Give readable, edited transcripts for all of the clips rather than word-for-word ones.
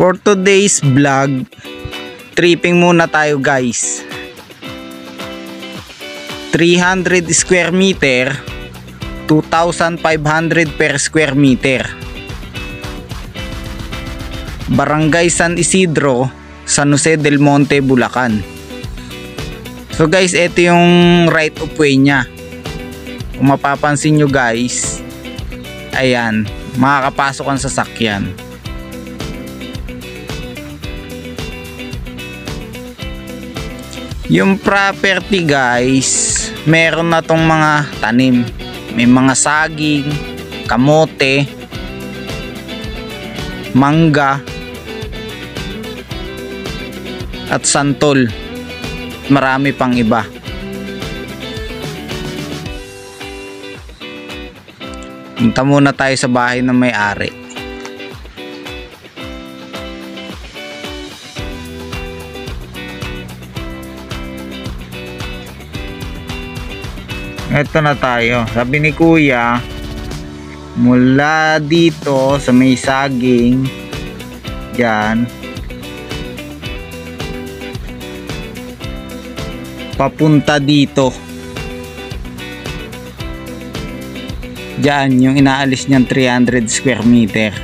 For today's vlog, tripping muna tayo guys. 300 square meter, 2,500 per square meter. Barangay San Isidro, San Jose del Monte, Bulacan. So guys, ito yung right of way nya. Kung mapapansin nyo guys, ayan, makakapasok ang sasakyan. Yung property guys, meron na tong mga tanim. May mga saging, kamote, mangga, at santol. Marami pang iba. Punta muna tayo sa bahay ng may-ari. Ito na tayo. Sabi ni kuya, mula dito sa may saging, dyan, papunta dito. Dyan yung inaalis niyang 300 square meter.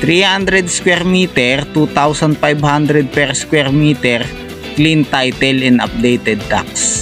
300 square meter, 2,500 per square meter, clean title and updated tax.